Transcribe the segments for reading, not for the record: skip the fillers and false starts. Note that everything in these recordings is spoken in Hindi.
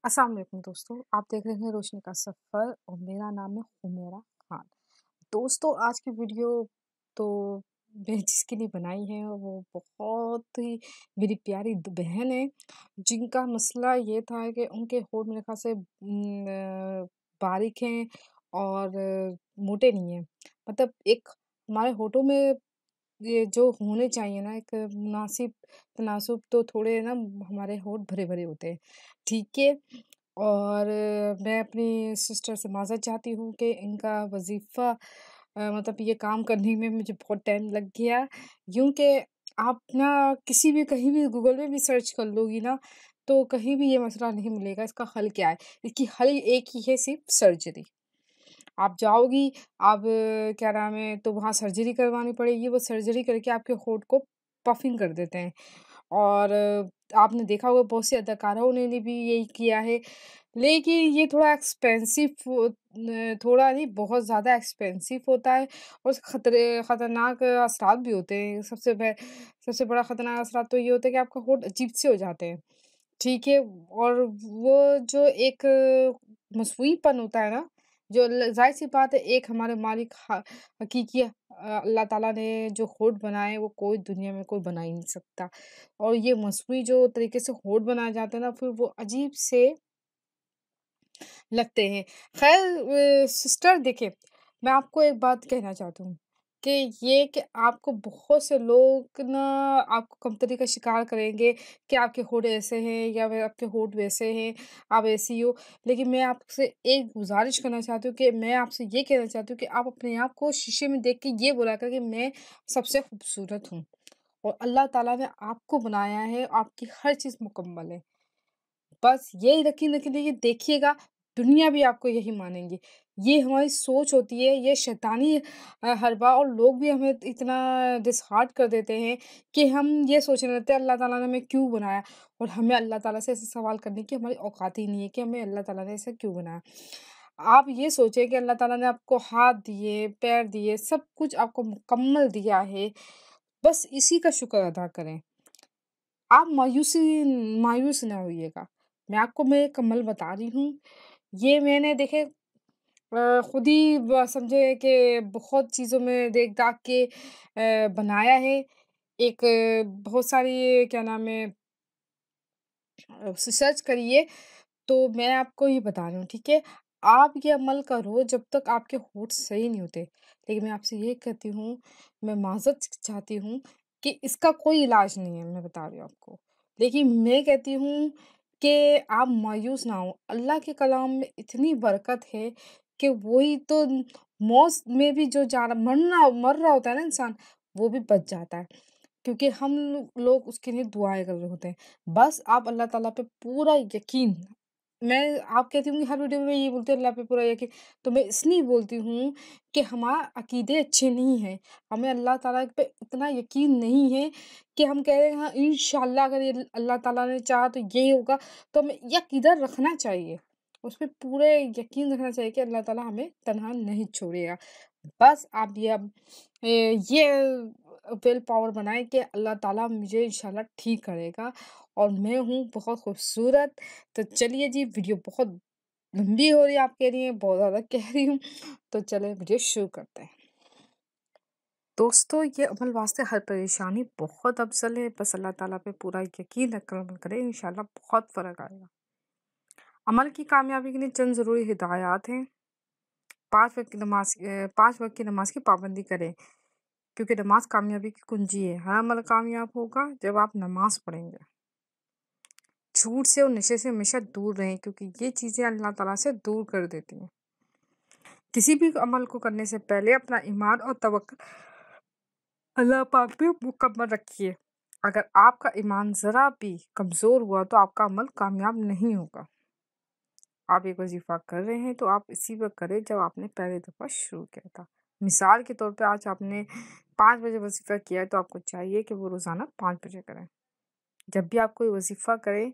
अस्सलाम वालेकुम दोस्तों, आप देख रहे हैं रोशनी का सफ़र और मेरा नाम है हुमैरा खान। दोस्तों आज की वीडियो तो मैं जिसके लिए बनाई है वो बहुत ही मेरी प्यारी बहन है, जिनका मसला ये था कि उनके होंठ मेरे ख़्याल से बारीक हैं और मोटे नहीं हैं। मतलब एक हमारे होठों में ये जो होने चाहिए ना एक मुनासिब तनासुब, तो थोड़े ना हमारे होंठ भरे-भरे होते हैं, ठीक है? और मैं अपनी सिस्टर से माज़रत चाहती हूँ कि इनका वज़ीफ़ा मतलब ये काम करने में मुझे बहुत टाइम लग गया। यूँ कि आप ना किसी भी कहीं भी गूगल में भी सर्च कर लोगी ना, तो कहीं भी ये मसला नहीं मिलेगा, इसका हल क्या है? इसकी हल एक ही है, सिर्फ़ सर्जरी। आप जाओगी, आप क्या नाम है, तो वहाँ सर्जरी करवानी पड़ेगी, वो सर्जरी करके आपके होंठ को पफ़िंग कर देते हैं। और आपने देखा होगा बहुत से अदाकाराओं ने भी यही किया है। लेकिन ये थोड़ा एक्सपेंसिव थोड़ा नहीं बहुत ज़्यादा एक्सपेंसिव होता है और खतरनाक असरात भी होते हैं। सबसे बड़ा खतरनाक असरात तो ये होता है कि आपका होंठ अजीब से हो जाते हैं, ठीक है? और वो जो एक मसनूईपन होता है ना, जो ज़ाहिर-सी बात है, एक हमारे मालिक हकीकी अल्लाह ताला ने जो होंठ बनाए वो कोई दुनिया में कोई बना ही नहीं सकता। और ये मसनूई जो तरीके से होंठ बनाए जाते हैं ना, फिर वो अजीब से लगते हैं। ख़ैर सिस्टर देखिए, मैं आपको एक बात कहना चाहती हूँ कि ये कि आपको बहुत से लोग ना आपको कमतरी का शिकार करेंगे कि आपके होंठ ऐसे हैं या फिर आपके होंठ वैसे हैं, आप ऐसी हो। लेकिन मैं आपसे एक गुज़ारिश करना चाहती हूँ कि मैं आपसे ये कहना चाहती हूँ कि आप अपने आप को शीशे में देख के ये बोला करें कि मैं सबसे खूबसूरत हूँ और अल्लाह ताला ने आपको बनाया है, आपकी हर चीज़ मुकम्मल है। बस ये यकीन रखिए देखिएगा, दुनिया भी आपको यही मानेंगी। ये हमारी सोच होती है, ये शैतानी हरबा, और लोग भी हमें इतना डिसहार्ट कर देते हैं कि हम ये सोचने लगते हैं अल्लाह ताला ने हमें क्यों बनाया, और हमें अल्लाह ताला से ऐसे सवाल करने की हमारी औकात ही नहीं है कि हमें अल्लाह ताला ने ऐसा क्यों बनाया। आप ये सोचिए कि अल्लाह ताला ने आपको हाथ दिए, पैर दिए, सब कुछ आपको मुकम्मल दिया है, बस इसी का शुक्र अदा करें। आप मायूस ना होइएगा। मैं एक अमल बता रही हूँ। ये मैंने देखे खुद ही समझे कि बहुत चीज़ों में देख-दाख के बनाया है। एक बहुत सारी क्या नाम है, सर्च करिए, तो मैं आपको ये बता रही हूँ, ठीक है? आप ये अमल करो जब तक आपके होंठ सही नहीं होते। लेकिन मैं आपसे ये कहती हूँ, मैं माज़रत चाहती हूँ कि इसका कोई इलाज नहीं है, मैं बता रही हूँ आपको। लेकिन मैं कहती हूँ कि आप मायूस ना हों। अल्लाह के कलाम में इतनी बरकत है कि वही तो मौत में भी जो जा रहा मर रहा होता है ना इंसान, वो भी बच जाता है। क्योंकि हम लोग उसके लिए दुआएँ कर रहे होते हैं। बस आप अल्लाह ताला पे पूरा यकीन, मैं आप कहती होंगी हर वीडियो में ये बोलती हूँ अल्लाह पे पूरा यकीन, तो मैं इसलिए बोलती हूँ कि हमारा अकीदे अच्छे नहीं हैं। हमें अल्लाह ताला पे इतना यकीन नहीं है कि हम कह रहे हैं हाँ, इंशाअल्लाह अगर ये अल्लाह ताला ने चाहा तो ये होगा, तो हमें ये अकीदा रखना चाहिए। उसपे पूरे यकीन रखना चाहिए कि अल्लाह ताला हमें तन्हा नहीं छोड़ेगा। बस आप ये विल पावर बनाएँ कि अल्लाह ताला मुझे इंशाल्लाह ठीक करेगा और मैं हूँ बहुत खूबसूरत। तो चलिए जी, वीडियो बहुत लंबी हो रही है, आप कह रही हैं बहुत ज़्यादा कह रही हूँ, तो चलें वीडियो शुरू करते हैं। दोस्तों ये अमल वास्ते हर परेशानी बहुत अफ़ज़ल है, बस अल्लाह ताला पे पूरा यकीन रखकर अमल करें, इंशाल्लाह बहुत फ़र्क आएगा। अमल की कामयाबी के लिए चंद ज़रूरी हिदायत हैं। 5 वक़्त की नमाज़ की पाबंदी करें, क्योंकि नमाज़ कामयाबी की कुंजी है। हर अमल कामयाब होगा जब आप नमाज़ पढ़ेंगे। झूठ से और नशे से हमेशा दूर रहें, क्योंकि ये चीज़ें अल्लाह ताला से दूर कर देती हैं। किसी भी अमल को करने से पहले अपना ईमान और तवक्कुल अल्लाह पाक पे मुकम्मल रखिए। अगर आपका ईमान ज़रा भी कमज़ोर हुआ तो आपका अमल कामयाब नहीं होगा। आप एक वज़ीफ़ा कर रहे हैं तो आप इसी वक़्त करें जब आपने पहली दफ़ा शुरू किया था। मिसाल के तौर पे आज आपने 5 बजे वज़ीफ़ा किया है, तो आपको चाहिए कि वो रोज़ाना 5 बजे करें। जब भी आप कोई वज़ीफ़ा करें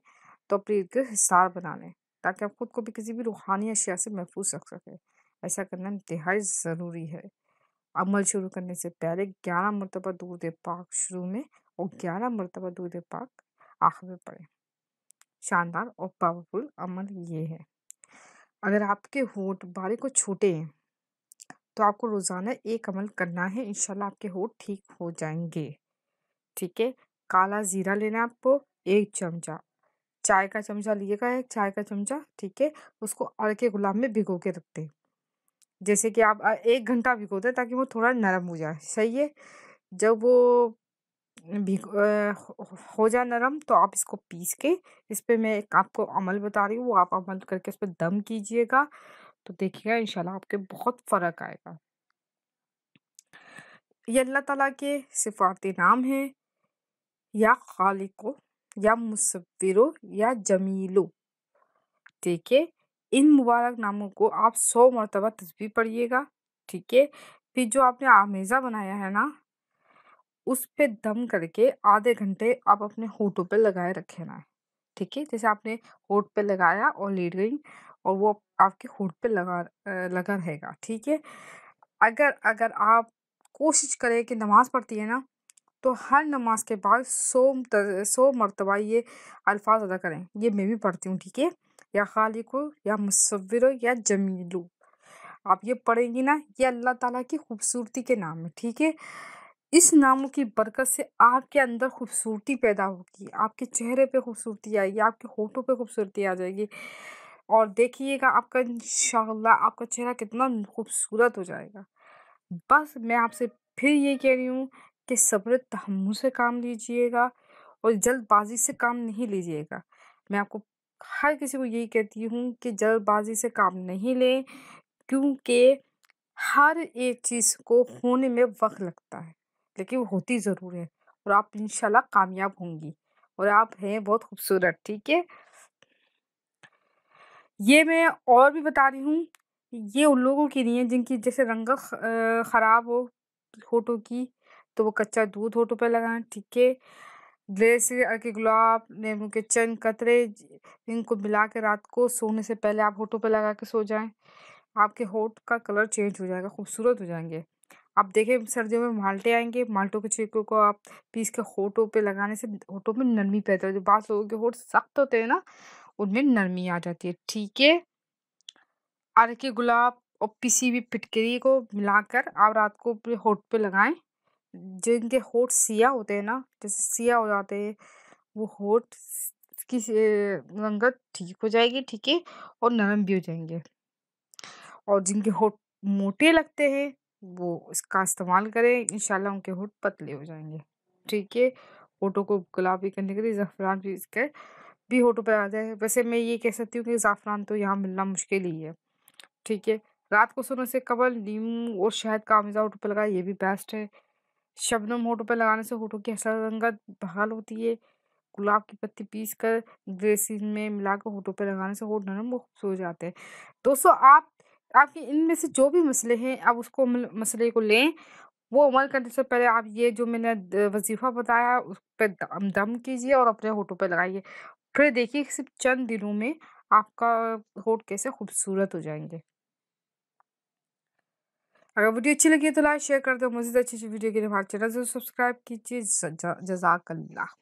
तो अपने इर्द-गिर्द हिसार बना लें, ताकि आप खुद को भी किसी भी रूहानी अशिया से महफूज़ रख सकें। ऐसा करना इंतहाई ज़रूरी है। अमल शुरू करने से पहले 11 मरतबा दुरूद पाक शुरू में और 11 मरतबा दुरूद पाक आखिर में पढ़ें। शानदार और पावरफुल अमल ये है। अगर आपके होंठ बारीक और छोटे हैं तो आपको रोज़ाना एक अमल करना है, इंशाल्लाह आपके होंठ ठीक हो जाएँगे। ठीक है? काला ज़ीरा लेना है आपको 1 चमचा, चाय का चमचा लीजिएगा 1 चाय का चमचा, ठीक है? उसको अर्क गुलाब में भिगो के रख दें। जैसे कि आप 1 घंटा भिगो दें ताकि वो थोड़ा नरम हो जाए, सही है? जब वो हो जाए नरम तो आप इसको पीस के इस पे मैं एक आपको अमल बता रही हूँ, वो आप अमल करके इस पे दम कीजिएगा, तो देखिएगा इंशाल्लाह आपके बहुत फ़र्क आएगा। ये अल्लाह ताला के सिफ़ाती नाम हैं, या खालिको, या मुसव्विरो, या जमीलो, ठीक है? इन मुबारक नामों को आप 100 मरतबा तस्बीह पढ़िएगा, ठीक है? फिर जो आपने आमेज़ा बनाया है ना, उस पे दम करके आधे घंटे आप अपने होठों पे लगाए रखना है, ठीक है? जैसे आपने होठ पे लगाया और लेट गई और वो आपके होठ पे लगा रहेगा, ठीक है? अगर अगर आप कोशिश करें कि नमाज़ पढ़ती है ना, तो हर नमाज के बाद 100 मरतबा ये अल्फाज अदा करें। ये मैं भी पढ़ती हूँ, ठीक है? या खालिको, या मुसव्विरो, या जमीलू, आप ये पढ़ेंगी ना, ये अल्लाह ताला की खूबसूरती के नाम है, ठीक है? इस नामों की बरकत से आपके अंदर खूबसूरती पैदा होगी, आपके चेहरे पे खूबसूरती आएगी, आपके होठों पे खूबसूरती आ जाएगी और देखिएगा आपका इंशाअल्लाह आपका चेहरा कितना खूबसूरत हो जाएगा। बस मैं आपसे फिर ये कह रही हूँ कि सब्र तहम्मुल से काम लीजिएगा और जल्दबाजी से काम नहीं लीजिएगा। मैं आपको हर किसी को यही कहती हूँ कि जल्दबाजी से काम नहीं लें, क्योंकि हर एक चीज़ को होने में वक़्त लगता है, लेकिन वो होती ज़रूर है और आप इंशाल्लाह कामयाब होंगी और आप हैं बहुत खूबसूरत, ठीक है? ये मैं और भी बता रही हूँ, ये उन लोगों के लिए जिनकी जैसे रंगत ख़राब हो होठों की, तो वो कच्चा दूध होठों पे लगाएँ, ठीक है? ग्लेसिर के गुलाब, नींबू के चंद कतरे इनको मिला के रात को सोने से पहले आप होठों पे लगा के सो जाएँ। आपके होठ का कलर चेंज हो जाएगा, खूबसूरत हो जाएँगे। आप देखें सर्दियों में माल्टे आएँगे, माल्टों के छिलकों को आप पीस के होठों पे लगाने से होठों में नरमी पैदा होती है। बाज़ लोगों के होठ सख्त होते हैं ना, उनमें नरमी आ जाती है, ठीक है? अर्के गुलाब और पिसी हुई फिटकरी को मिलाकर आप रात को अपने होठ पे लगाएँ। जिनके होठ सियाह होते हैं ना, जैसे सियाह हो जाते हैं, वो होठ की रंगत ठीक हो जाएगी, ठीक है? और नरम भी हो जाएँगे। और जिनके होठ मोटे लगते हैं, वो इसका इस्तेमाल करें, इंशाल्लाह उनके होठ पतले हो जाएँगे, ठीक है? होठों को गुलाबी करने के लिए ज़फ़रान पीस के भी होठों पे आ जाए। वैसे मैं ये कह सकती हूँ कि ज़ाफ़रान तो यहाँ मिलना मुश्किल ही है, ठीक है? रात को सोने से कबल नींबू और शहद का अमेज़ा होठों पे लगाएँ, ये भी बेस्ट है। शबनम होठों पे लगाने से होठों की असल रंगत बहाल होती है। गुलाब की पत्ती पीस कर ग्लिसरीन में मिलाकर होठों पे लगाने से होठ नरम व खूबसूरत हो जाते हैं। दोस्तों आप आपके इनमें से जो भी मसले हैं आप उसको मसले को लें, वो अमल करने से पहले आप ये जो मैंने वजीफ़ा बताया उस पे दम दम कीजिए और अपने होठों पे लगाइए। फिर देखिए सिर्फ चंद दिनों में आपका होठ कैसे खूबसूरत हो जाएँगे। अगर वीडियो अच्छी लगी है तो लाइक शेयर कर दो। मज़ीद अच्छी वीडियो के लिए हमारे चैनल ज़रूर सब्सक्राइब कीजिए। जज़ाकल्लाह।